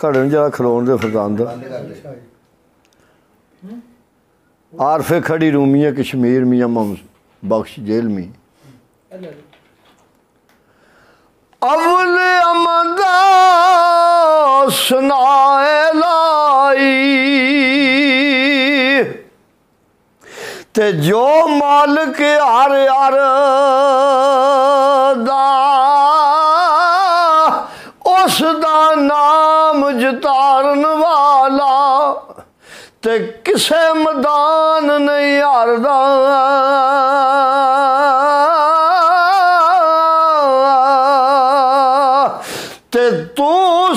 घड़न जरा खलोन दे फरदांद आरफे खड़ी रूमिया कश्मीर मियाँ मोहम्मद बख्श जेल में अवल अमदा सुनाए लाई ते जो मालिक हर हर दा उस दा नाम जतारन वाला ते किसे मैदान नहीं हारदा ते तू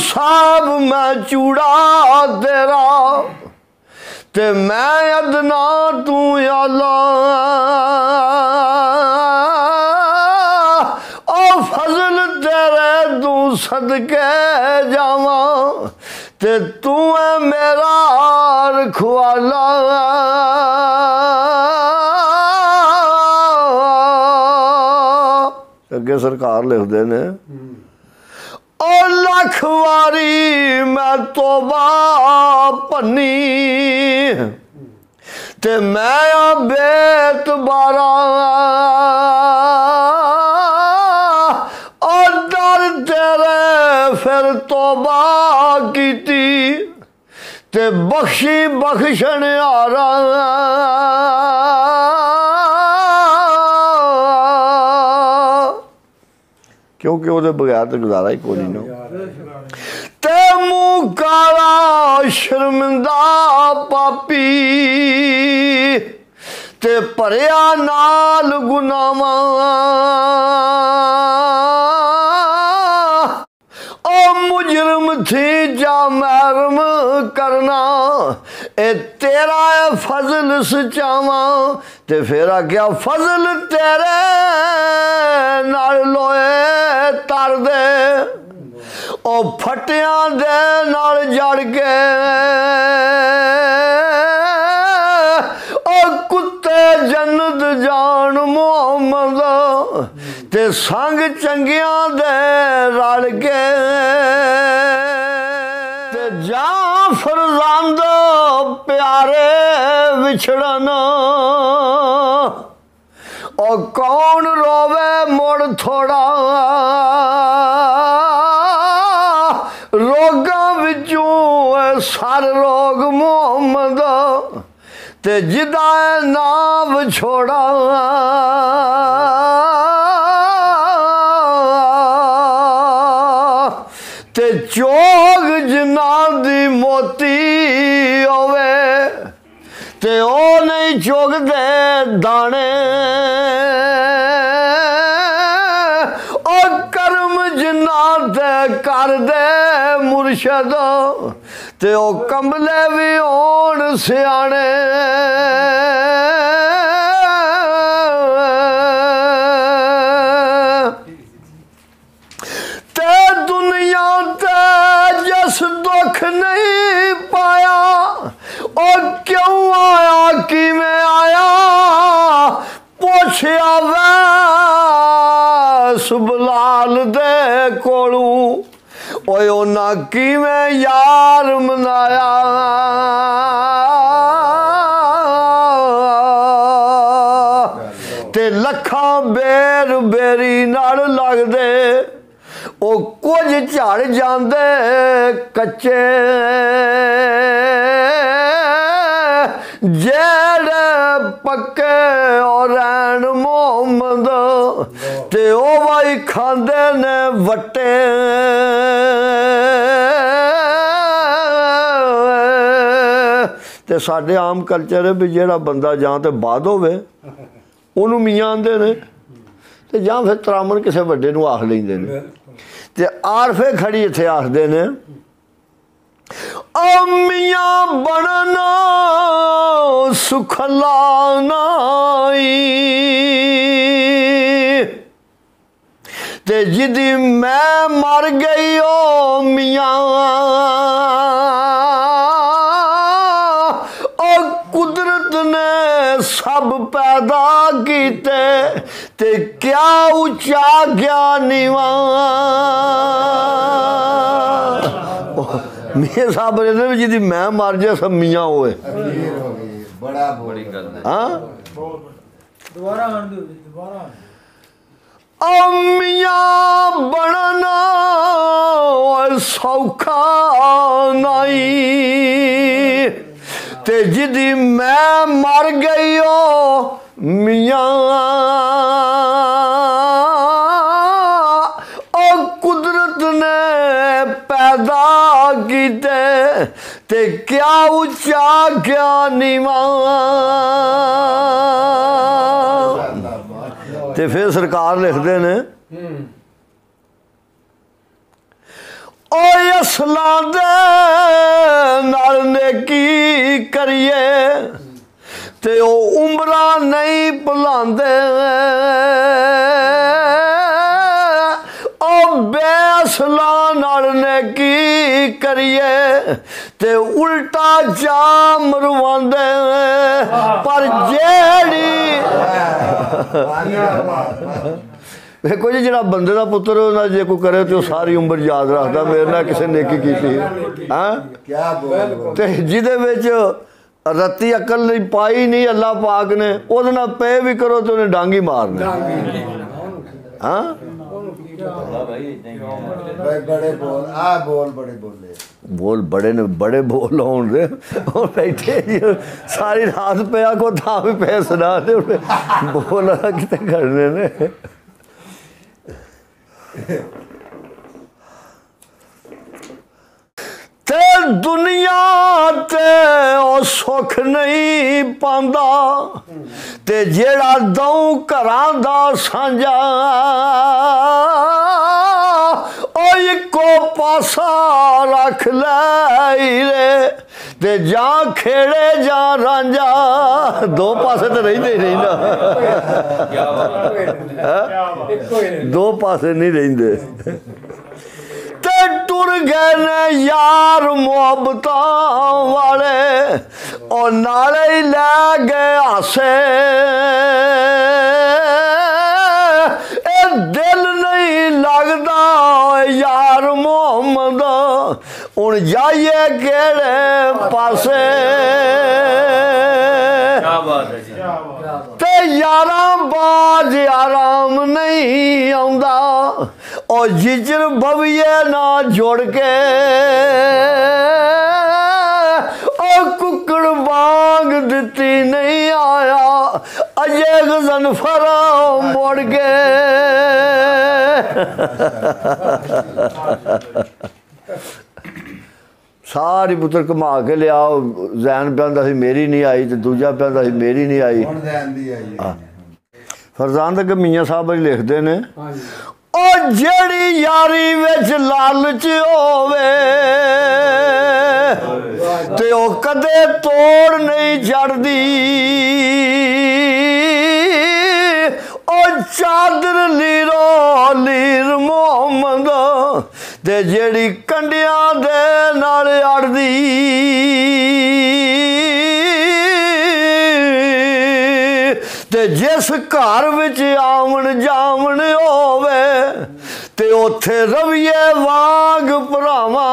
साहब मैं चूड़ा तेरा ते मैं अदना तू आला ओ फजल तेरे तू सदके जावा ते तू है मेरा रखवाला अगे सरकार लिखते ने ओ लख वारी मैं तोबा भन्नी ते मैं बेत बारा और डर तेरे फिर तोबा कीती ते बख्शी बख्शण हारा क्योंकि वो बगैर तो गुजारा ही कोई नहीं ते मुँह काला शर्मिंदा पापी ते भरिया नाल गुनावा ओ मुजरम थी जा महरम करना ए तेरा है फजल सचावा ते फिर आख्या फजल तेरे नाल लोए तर दे ओ फटिया दे नाल जड़ के ओ कुत्ते जन्नत जान मोहम्मद ते संग चंगिया दे रल के ते जा फरजांद प्यारे विछड़न ओ कौन रोवे मुड़ थोड़ा रोगां विचों सर रोग मोहम्मद ते जिदा नाम छोड़ा ते चोग जिन्ना दी मोती होवे ते ओ नहीं चुगदे दाने ओ कर्म जिन्ना ते कर दे मुर्शद ते ओ कमले भी होण सियाने ते दुनिया ते जिस दुख नहीं पाया ओ क्यों आया किवें आया पुछया वैस बलाल दे कोलू ओए ओना किवें यार मनाया ते लखां बेर बेरी नाल लगदे ओ कुछ झड़ जांदे कच्चे जेड़े पक्के और रैन मोहम्मद ते ओ भाई खांदे ने वट्टे ते साडे आम कल्चर है भी जेड़ा बंदा जां ते बाद होवे ओनू मियाँ आंदे ने ते जां फिर तरामन किसी वड्डे नू आख लैंदे ने ते आरफे खड़ी इत्थे आखदे ने ओ मियाँ बनना सुखला नाई ते जिदी मैं मर गई ओ मियाँ ओ कुदरत ने सब पैदा कीते ते क्या उचा क्या नीवा ਮੀਆਂ ਸਾਹਿਬ ਇਹਦੇ ਵੀ ਜਿਹਦੀ ਮੈਂ ਮਰ ਜਾ ਸਭ ਮੀਆਂ ਹੋਏ ਬੜਾ ਬੜੀ ਗੱਲ ਹਾਂ ਦੁਬਾਰਾ ਆਣ ਦਿਓ ਦੁਬਾਰਾ ਮੀਆਂ ਬਣਨਾ ਸੌਖਾ ਨਹੀਂ ਤੇ ਜਿਹਦੀ ਮੈਂ ਮਰ ਗਈ ਉਹ ਮੀਆਂ ਉਹ ਕੁਦਰਤ ਨੇ ਪੈਦਾ ਕੀਤੇ ਤੇ ਕਿਆ ਉੱਚਾ ਕਿਆ ਨੀਵਾਂ ਤੇ ਫਿਰ ਸਰਕਾਰ ਲਿਖਦੇ ਨੇ ਓਏ ਅਸਲਾਂ ਦੇ ਨਾਲ ਨੇਕੀ ਕਰੀਏ ਤੇ ਉਹ ਉਮਰਾਂ ਨਹੀਂ ਭੁਲਾਉਂਦੇ ਉਹ ਬੇਅਸਲਾਂ ਨਾਲ ਨੇਕੀ ਕਰੀਏ ਤੇ ਉਲਟਾ ਜਾ ਮਰਵਾਉਂਦੇ ਪਰ ਜਿਹੜੀ ਵੇਖੋ ਜੀ ਜਿਹੜਾ ਬੰਦੇ ਦਾ ਪੁੱਤਰ ਹੁੰਦਾ ਜੇ ਕੋਈ ਕਰੇ ਤੇ ਉਹ ਸਾਰੀ ਉਮਰ ਯਾਦ ਰੱਖਦਾ ਮੇਰੇ ਨਾਲ ਕਿਸੇ ਨੇਕੀ ਕੀਤੀ ਹਾਂ ਤੇ ਜਿਹਦੇ ਵਿੱਚ ਰੱਤੀ ਅਕਲ ਨਹੀਂ ਪਾਈ ਨਹੀਂ ਅੱਲਾ ਪਾਕ ਨੇ ਉਹਦੇ ਨਾਲ ਪਏ ਵੀ ਕਰੋ ਤੇ ਉਹਨੇ ਡਾਂਗੀ ਮਾਰਨਾ ਹਾਂ ਬੜੇ ਬੋਲ ਆ ਬੋਲ ਬੜੇ ਬੋਲੇ ਬੋਲ ਬੜੇ ਨੇ ਬੜੇ ਬੋਲ ਹੋਣ ਦੇ ਉਹ ਬੈਠੇ ਸਾਰੀ ਰਾਤ ਪਿਆ ਕੋ ਤਾਂ ਵੀ ਪੈ ਸੁਣਾ ਤੇ ਬੋਲ ਕਿਤੇ ਕਰਨੇ ਨੇ ਤੇ ਦੁਨੀਆ ਤੇ ਉਹ ਸੁੱਖ ਨਹੀਂ ਪਾਉਂਦਾ ਤੇ ਜਿਹੜਾ ਦਊ ਘਰਾਂ ਦਾ ਸਾਂਝਾ ਉਹ ਇੱਕੋ ਪਾਸਾ ਰੱਖ ਲੈ ਰੇ ਤੇ ਜਾਂ ਖੇੜੇ ਜਾਂ ਰਾਂਝਾ ਦੋ ਪਾਸੇ ਤੇ ਰਹਿੰਦੇ ਹੀ ਰਹਿੰਦਾ ਦੋ ਪਾਸੇ ਨਹੀਂ ਰਹਿੰਦੇ ਤੇ ਟੁਰ ਗਏ ਨੇ ਯਾਰ ਮੁਹੱਬਤਾਂ ਵਾਲੇ ਉਹ ਨਾਲੇ ਹੀ ਲੈ ਗਏ ਹਾਸੇ ਇਹ ਦਿਲ ਨਹੀਂ ਲੱਗਦਾ ਯਾਰ ਮੁਹੰਮਦ ਹੁਣ ਜਾਈਏ ਕਿਹੜੇ ਪਾਸੇ ਤੇ ਯਾਰਾਂ ਬਾਜ ਆਰਾਮ ਨਹੀਂ ਆਉਂਦਾ ਉਹ ਜਿਜਰ ਬਵੀਏ ਨਾ ਜੋੜ ਕੇ ਉਹ ਕੁੱਕੜ ਵਾਂਗ ਦਿੱਤੀ ਨਹੀਂ ਆਇਆ ਅਜੇ ਗਜ਼ਨਫਰ ਮੋੜ ਕੇ ਸਾਰੀ ਪੁੱਤਰ ਘੁਮਾ ਕੇ ਲਿਆ ਜ਼ੈਨ ਪਿਆਂਦਾ ਸੀ ਮੇਰੀ ਨਹੀਂ ਆਈ ਤੇ ਦੂਜਾ ਪਿਆਂਦਾ ਸੀ ਮੇਰੀ ਨਹੀਂ ਆਈ ਫਰਜ਼ਾਨ ਤੱਕ ਮੀਆਂ ਸਾਹਿਬ ਜੀ ਲਿਖਦੇ ਨੇ ਉਹ ਜਿਹੜੀ ਯਾਰੀ ਵਿੱਚ ਲਾਲਚ ਹੋਵੇ ਤੇ ਉਹ ਕਦੇ ਤੋੜ ਨਹੀਂ ਜੜਦੀ ਉਹ ਚਾਦਰ ਲੀਰੋ ਲੀਰ ਮੁਹੰਮਦ ਤੇ ਜਿਹੜੀ ਕੰਡਿਆਂ ਦੇ ਨਾਲ ਅੜਦੀ ਤੇ ਜਿਸ ਘਰ ਵਿੱਚ ਆਵਣ ਜਾਵਣ ਹੋਵੇ ਤੇ ਉੱਥੇ ਰਵੀਏ ਵਾਂਗ ਭਰਾਵਾਂ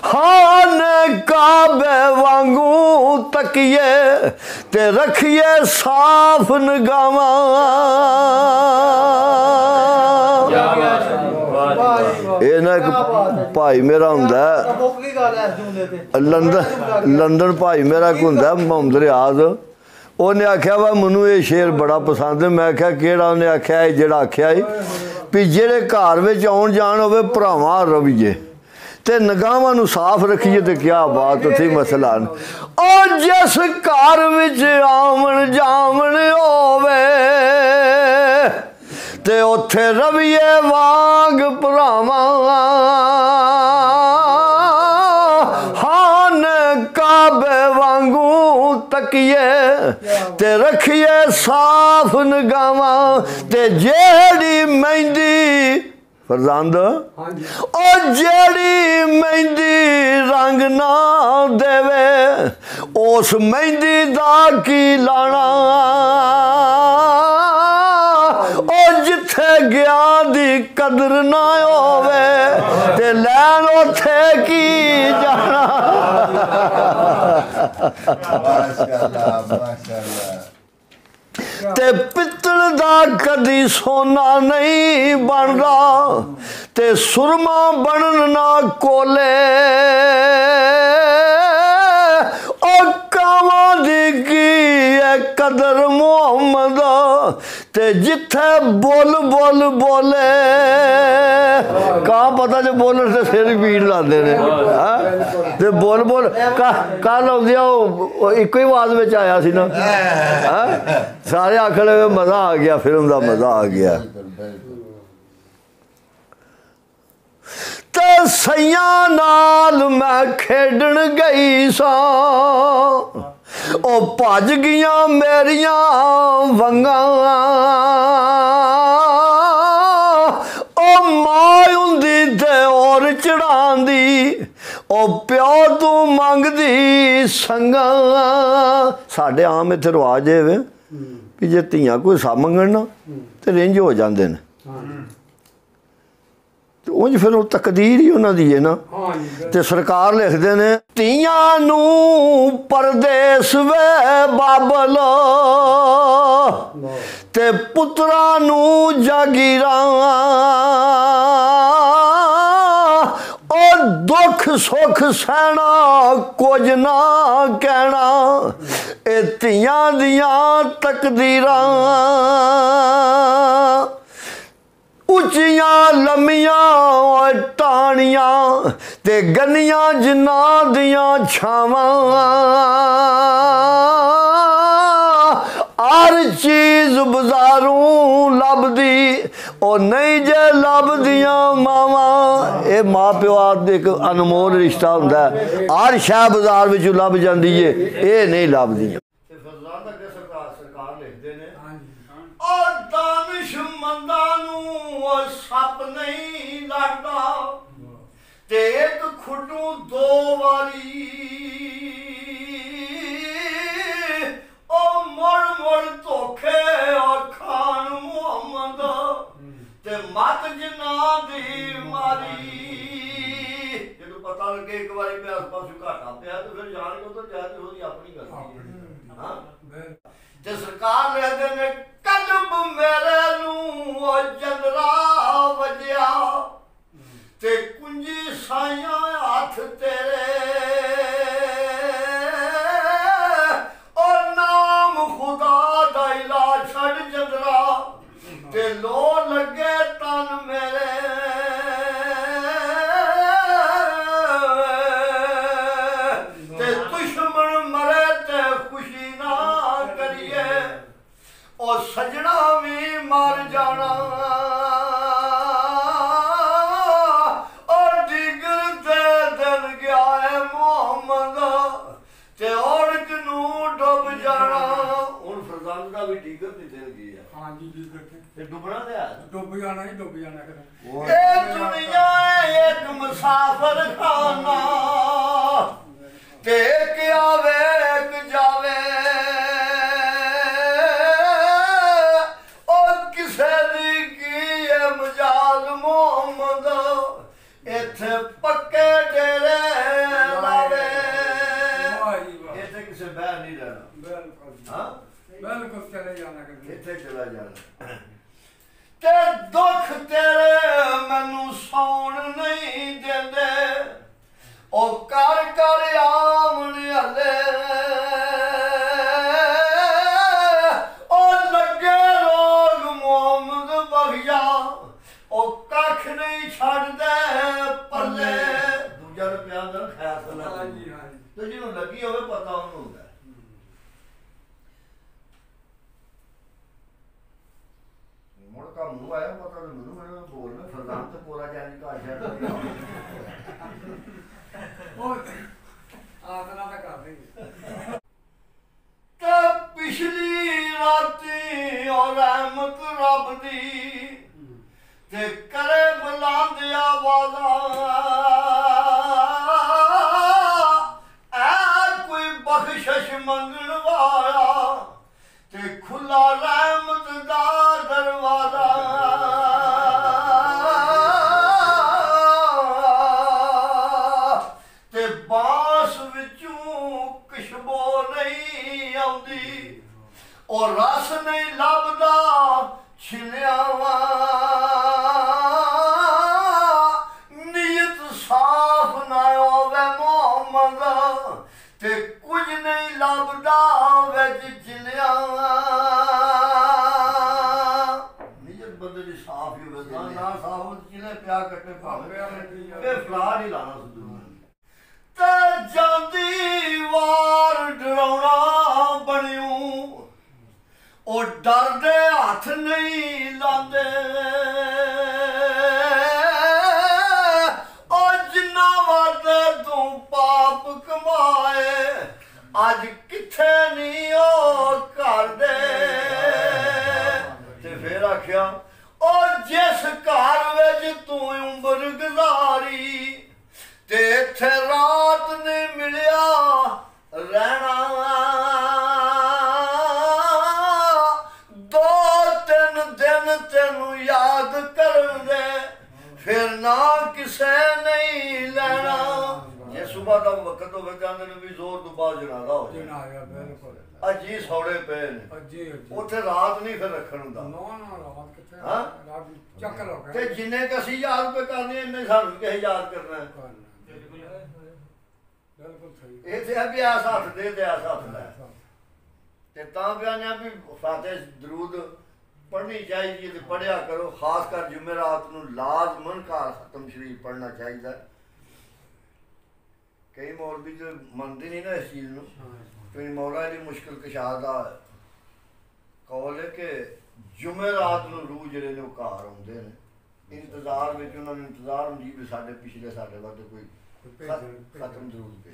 ਹਾਨ ਕਾਬੇ ਵਾਂਗੂ ਤਕੀਏ ਤੇ ਰੱਖੀਏ ਸਾਫ ਨਿਗਾਹਾਂ ਇਹ ਨਾ ਇੱਕ ਭਾਈ ਮੇਰਾ ਹੁੰਦਾ ਲੰਡਨ ਭਾਈ ਮੇਰਾ ਇੱਕ ਹੁੰਦਾ ਮੁਹੰਮਦ ਰਿਆਜ਼ ਉਹਨੇ ਆਖਿਆ ਵਾ ਮੈਨੂੰ ਇਹ ਸ਼ੇਰ ਬੜਾ ਪਸੰਦ ਹੈ ਮੈਂ ਆਖਿਆ ਕਿਹੜਾ ਉਹਨੇ ਆਖਿਆ ਜਿਹੜਾ ਆਖਿਆ ਵੀ ਜਿਹੜੇ ਘਰ ਵਿੱਚ ਆਉਣ ਜਾਣ ਹੋਵੇ ਭਰਾਵਾਂ ਰਵੀਏ ਤੇ ਨਿਗਾਹਾਂ ਨੂੰ ਸਾਫ਼ ਰੱਖੀਏ ਤੇ ਕਿਆ ਬਾਤ ਉੱਥੇ ਮਸਲਾ ਉਹ ਜਿਸ ਘਰ ਵਿੱਚ ਆਵਣ ਜਾਵਣ ਹੋਵੇ ਤੇ ਉੱਥੇ ਰਵੀਏ ਵਾਂਗ ਭਰਾਵਾਂ ਹਾਨ ਕਾਬੇ ਵਾਂਗੂ ਤਕੀਏ ਤੇ ਰੱਖੀਏ ਸਾਫ਼ ਨਿਗਾਹਾਂ ਤੇ ਜਿਹੜੀ ਮਹਿੰਦੀ ਫਰਜ਼ੰਦ ਉਹ ਜਿਹੜੀ ਮਹਿੰਦੀ ਰੰਗ ਨਾ ਦੇਵੇ ਉਸ ਮਹਿੰਦੀ ਦਾ ਕੀ ਲਾਣਾ ओ जिथे ज्ञान दी कदर ना होवे ते लैन उथे की जाना। माशाअल्लाह माशाअल्लाह। ते पित्तल दा कदी सोना नहीं बनदा ते सुरमा बनन ना कोले ओ कावां दी की है कदर मोहम्मद ते जिथे बोल बोल बोले कहाँ पता जो बोलन से सिर पीड़ लाते ने ते बोल बोल कल आउंदी इको ही आवाज में आया सी ना सारे आखन लगे मजा आ गया फिल्म का मजा आ गया ते सैया नाल मैं खेडन गई सा ओ भज गया मेरिया वंगा ओ मां हुंदी ते और चढ़ांदी ओ प्यो तू मंगदी संगा। साडे आम इत्थे रिवाज है वे कि जे धीआं कोई सा मंगण ना ते रिंज हो जांदे ने उंज फिर वो तकदीर ही उन्हां दी है ना। ते सरकार लिखदे ने धीआं नूं परदेस वे बाबल ते पुत्रां नूं जागीरां ओ दुख सुख सहना कुछ ना कहना ए धीआं दियां तकदीरां। उचियां लम्मियां टाणियां ते गन्नियां जिन्नां दियां छावां हर चीज बाजारों लभदी ओ नहीं जे लभदियां मावां। ये माँ प्यो एक अनमोल रिश्ता हुंदा है हर शै बाजार विचों लभ जांदी है ये नहीं लभदियां। और दानिशमंदां नूं सप नहीं लगदा ते एक खुडू दो वारी ओ मुड़ मुड़ धोखे खान मुहम्मद ते मत जिन्ना दी मारी। जदों पता लगे एक बारी पे आस पास घाटा पिया तो फिर जान के तो जाते हो अपनी गलती हाँ ते सरकार लेदे ने कल्ब मेरे नूं जंदरा वजया ते कुंजी साइयां हाथ तेरे और नाम खुदा दा इला छड़ जंदरा ते लो लगे तन मेरे ते दुश्मन मरे ते खुशी ना करिए और सजना भी मर जाना और डिगर दे दिन गया है मोहम्मद ते औरक नू डुब जाना। हुण फरजान का भी डिगर ते दिन गया हां जी डिगर ते डुबना ते है डुब जाना ही डुब जाना कर ए दुनिया एक मुसाफिर खाना ते एक आवे एक जावे इत्थे पक्के डेरे लावे इत्थे किसे बहर नहीं रहना बिल्कुल चले जाना इत्थे चला जाना ते दुख तेरे मैनू सौण नहीं देंदे ओ कर कर आवन हले ओ लगे लोग मोहम्मद बख्शा ओ कख नहीं छड़दे पल्ले दूजा रुपया अंदर खैर सला तो जिन्हों लगी होवे पता उन्होंने होंदा मुड़ का मुंह आया पता तो मैंने बोल में फरदान तो पूरा जाने का आशा आतना तक कर देंगे तो पिछली राती और रहमत रब दी ते करे बुलांदे आवाज़ा ऐ कोई बख्शिश मंगण वाला ते खुला रहमत दा ਦਰਵਾਜ਼ਾ ਤੇ ਬਾਸ ਵਿੱਚੋਂ ਖੁਸ਼ਬੂ ਨਹੀਂ ਆਉਂਦੀ ਉਹ ਰਸ ਨਹੀਂ ਲੱਭਦਾ ਛਿਲਿਆ ਵਾ ਨੀਅਤ ਸਾਫ਼ ਨਾ ਹੋਵੇ ਮੁਹੰਮਦ ਤੇ ਕੁਝ ਨਹੀਂ ਲੱਭਦਾ ਵਿੱਚ ਚਿਲਿਆ ਨੀਅਤ ਬੰਦੇ ਦੀ ਸਾਫ਼ ਹੀ ਹੋਵੇ ਨਾ ਸਾਫ਼ ਚਿਲੇ ਪਿਆ ਕੱਟੇ ਭਾਵੇਂ ਇਹ ਫਲਾ ਨਹੀਂ ਲਾਣਾ ਸੁਦੂ ਤੇ ਜਾਂਦੀ ਵਾਰ ਡਰਾਉਣਾ ਬਣਿਓ ਉਹ ਡਰਦੇ ਹੱਥ ਨਹੀਂ ਲਾਂਦੇ ਉਹ ਜਿੰਨਾ ਵਾਦੇ ਤੂੰ ਪਾਪ ਕਮਾਏ ਅੱਜ ਕਿੱਥੇ ਨਹੀਂ ਉਹ ਕਰਦੇ ਤੇ ਫੇਰ ਆਖਿਆ ਉਹ ਜਿਸ ਘਰ ਵਿੱਚ ਤੂੰ ਉਮਰ ਗੁਜ਼ਾਰੀ ਤੇ ਇੱਥੇ ਰਾਤ ਨੇ ਮਿਲਿਆ ਰਹਿਣਾ 2-3 ਦਿਨ ਤੈਨੂੰ ਯਾਦ ਕਰਦੇ ਫਿਰ ਨਾ ਕਿਸੇ ਨਹੀਂ ਲੈਣਾ ਜੇ ਸੁਬਹ ਦਾ ਵਕਤ ਹੋਵੇ ਜਾਂਦੇ ਨੇ ਵੀ ਜ਼ੋਰ ਤੋਂ ਬਾਅਦ ਜਨਾਜ਼ਾ ਹੋ ਜਾਏ ਜਨਾਜ਼ਾ ਬਿਲਕੁਲ ਅਜੀ ਸੌੜੇ ਪਏ ਨੇ ਅੱਜੀ ਉੱਥੇ ਰਾਤ ਨਹੀਂ ਫਿਰ ਰੱਖਣ ਹੁੰਦਾ ਨਾ ਰਾਤ ਕਿੱਥੇ ਹਾਂ? ਰਾਤ ਚੱਕ ਲੋ ਤੇ ਜਿੰਨੇ ਕ ਅਸੀਂ ਯਾਦ ਰੁਪਏ ਕਰਨੇ ਇੰਨੇ ਸਾਨੂੰ ਕਿਸੇ ਯਾਦ ਕਰਨਾ ਹੈ। ਬਿਲਕੁਲ ਸਹੀ ਇਹ ਤੇ ਆ ਵੀ ਆਸ ਹੱਥ ਦੇ ਤੇ ਆਸ ਹੱਥ ਲੈ ਤੇ ਤਾਂ ਬਿਆਨਿਆ ਵੀ ਫਾਤਿਹ ਦਰੂਦ ਪੜ੍ਹਨੀ ਚਾਹੀਦੀ ਹੈ ਤੇ ਪੜ੍ਹਿਆ ਕਰੋ ਖਾਸ ਕਰ ਜੁਮੇਰਾਤ ਨੂੰ ਲਾਜ਼ਮਨ ਘਰ ਖਤਮ ਸ਼ਰੀਫ ਪੜ੍ਹਨਾ ਚਾਹੀਦਾ ਕਈ ਮੌਲਵੀ ਜੋ ਮੰਨਦੇ ਨਹੀਂ ਨਾ ਇਸ ਚੀਜ਼ ਨੂੰ ਤੇ ਮੌਲਾ ਦੀ ਮੁਸ਼ਕਿਲ ਕਸ਼ਾ ਦਾ ਕੌਲ ਹੈ ਕਿ ਜੁਮੇਰਾਤ ਨੂੰ ਰੂਹ ਜਿਹੜੇ ਨੇ ਉਹ ਘਰ ਆਉਂਦੇ ਨੇ ਇੰਤਜ਼ਾਰ ਵਿੱਚ ਉਹਨਾਂ ਨੂੰ ਇੰਤਜ਼ਾਰ ਹੁੰਦੀ ਵੀ ਸਾਡੇ ਪਿਛਲੇ ਸਾਡੇ ਵੱਲ ਕੋਈ ਖਤਮ ਜ਼ਰੂਰ ਪਏ